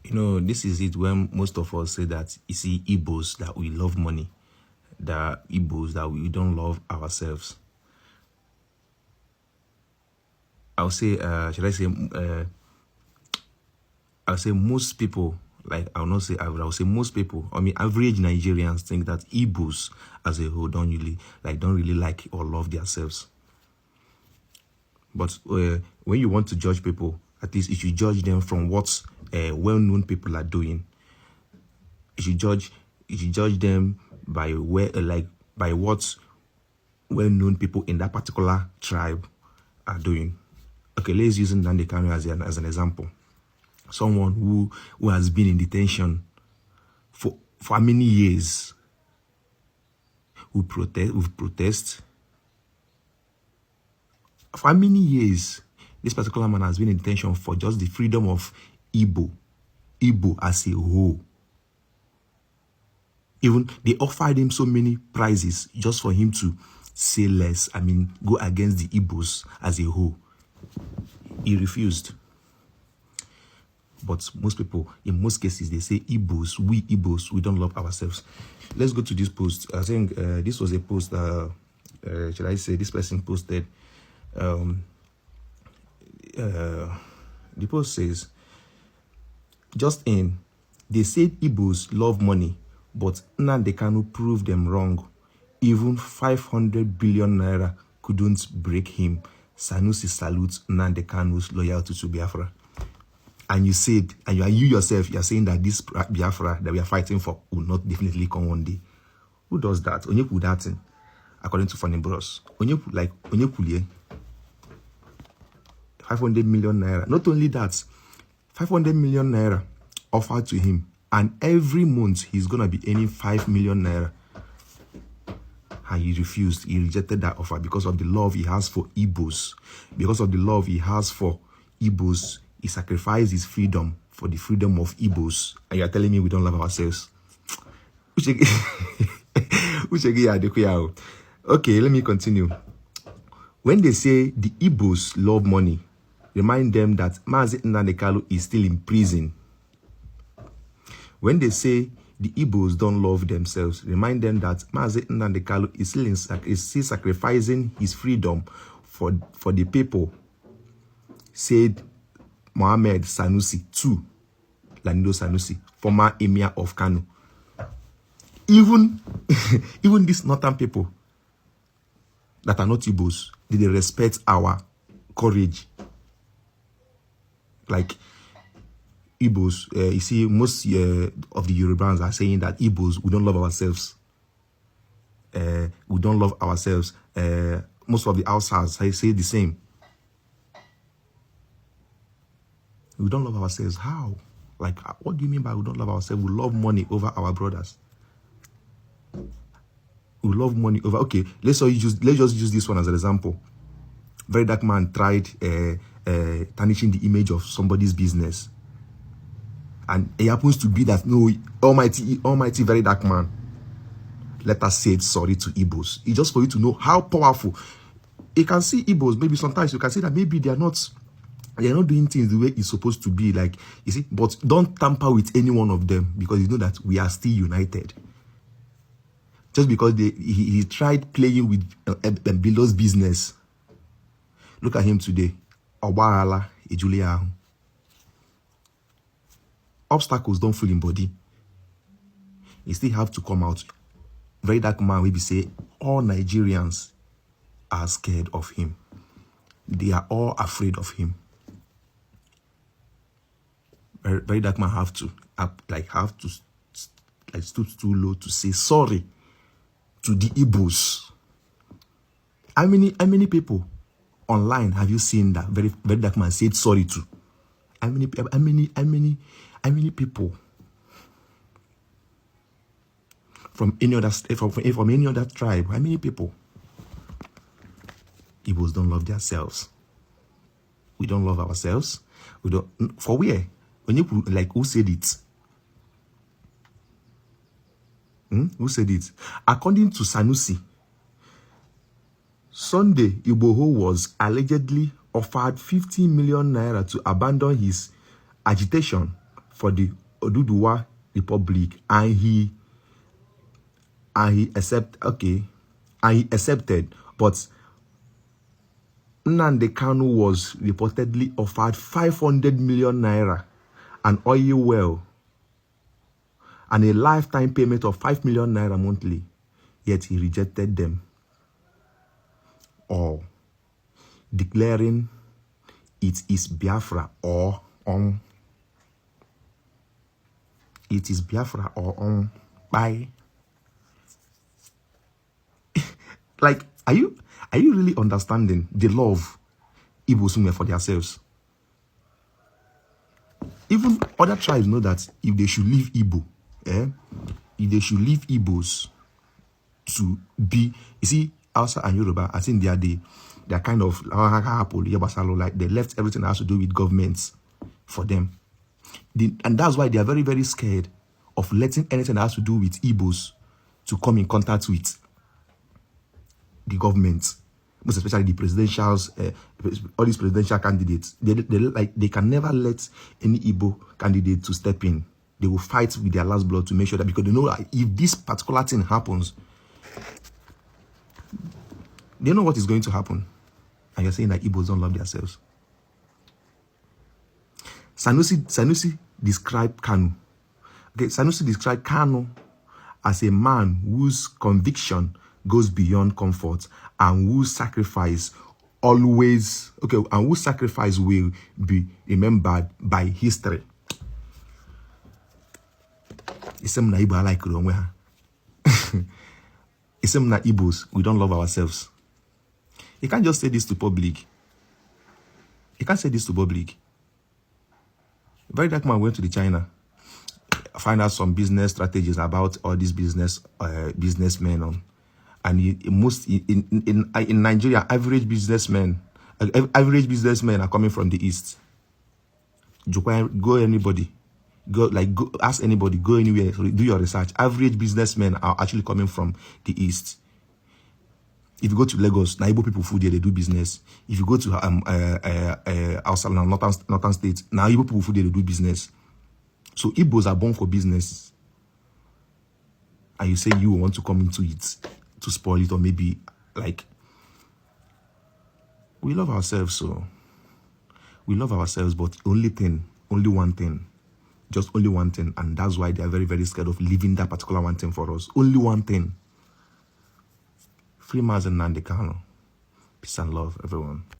You know, this is it when most of us say that, you see, Igbos, that we love money, that Igbos, that we don't love ourselves. I'll say, I'll say most people, like, I'll say most people, I mean, average Nigerians think that Igbos as a whole don't really like or love themselves. But when you want to judge people, at least you should judge them from what well-known people are doing. You should judge them by by what well-known people in that particular tribe are doing. Okay, let's use Nnamdi Kanu as an example. Someone who has been in detention for how many years? Who protest. For how many years this particular man has been in detention for just the freedom of Igbo as a whole. Even they offered him so many prizes just for him to say less. I mean, go against the Igbos as a whole. He refused. But most people, in most cases, they say Igbos, we don't love ourselves. Let's go to this post. I think this was a post, should I say, this person posted. The post says, just in, they said Igbos love money, but Nnamdi Kanu proved them wrong. Even 500 billion naira couldn't break him. Sanusi salutes Nnamdi Kanu's loyalty to Biafra. And you said, and you yourself, you're saying that this Biafra that we are fighting for will not definitely come one day. Who does that? Onyeku that thing, according to Funny Bros. Onyeku 500 million naira. Not only that, 500 million naira offered to him, and every month he's gonna be earning 5 million naira. And he refused. He rejected that offer because of the love he has for Igbos. Because of the love he has for Igbos, he sacrificed his freedom for the freedom of Igbos. And you're telling me we don't love ourselves? Okay, let me continue. When they say the Igbos love money, remind them that Mazi Nnamdi Kanu is still in prison. When they say the Igbos don't love themselves, remind them that Mazi Nnamdi Kanu is still sacrificing his freedom for the people, said Mohammed Sanusi II, Lanido Sanusi, former emir of Kano. Even these northern people that are not Igbos, they respect our courage. Like Igbos, you see, most of the Yorubans are saying that Igbos, we don't love ourselves. We don't love ourselves. Most of the Hausas say the same. We don't love ourselves. How? Like, what do you mean by we don't love ourselves? We love money over our brothers. We love money over. Okay, let's just use this one as an example. Very dark man tried tarnishing the image of somebody's business, and it happens to be that no, almighty very dark man, let us say sorry to Igbos. It's just for you to know how powerful. You can see Igbos. Maybe sometimes you can see that maybe they are not doing things the way it's supposed to be, like, you see, but don't tamper with any one of them, because you know that we are still united. Just because he tried playing with Belo's business. Look at him today. Obstacles don't fill in body. You still have to come out. Very dark man will be say all Nigerians are scared of him. They are all afraid of him. Very dark man have to stoop too low to say sorry to the Igbos. How many people online have you seen that very dark man said sorry to? How many people from any other state, from any other tribe? How many people? Igbos don't love themselves. We don't love ourselves. We don't. For where? When you like, who said it? Who said it? According to Sanusi, Sunday Igboho was allegedly offered 50 million naira to abandon his agitation for the Oduduwa Republic, and he accepted, but Nnamdi Kanu was reportedly offered 500 million naira, an oil well, and a lifetime payment of 5 million naira monthly, yet he rejected them all, declaring it is Biafra or on. It is Biafra or on. Bye. Like, are you really understanding the love Igbos have for themselves? Even other tribes know that if they should leave Igbo, if they should leave Igbos to be, you see, Hausa and Yoruba, I think they're kind of like they left everything that has to do with governments for them. And that's why they are very, very scared of letting anything that has to do with Igbos to come in contact with the government, most especially the presidentials, all these presidential candidates. They can never let any Igbo candidate to step in. They will fight with their last blood to make sure that, because they know that if this particular thing happens, they know what is going to happen. And you're saying that Igbos don't love themselves. Sanusi described Kanu. Okay, Sanusi described Kanu as a man whose conviction goes beyond comfort and whose sacrifice always, and whose sacrifice will be remembered by history. It's some Igbo I like it's some Igbos, we don't love ourselves. You can't just say this to public. You can't say this to public. Very dark man went to the China, find out some business strategies about all these businessmen on. And in Nigeria, average businessmen are coming from the east. Go anybody, go ask anybody, go anywhere, do your research. Average businessmen are actually coming from the east. If you go to Lagos, Igbo people food there, they do business. If you go to outside northern states, Igbo people food there, they do business. So Igbos are born for business, and you say you want to come into it to spoil it, or maybe like, we love ourselves, so we love ourselves, but only one thing, just only one thing, and that's why they are very, very scared of leaving that particular one thing for us. Only one thing. Free Mazen Nnamdi Kanu. Peace and love, everyone.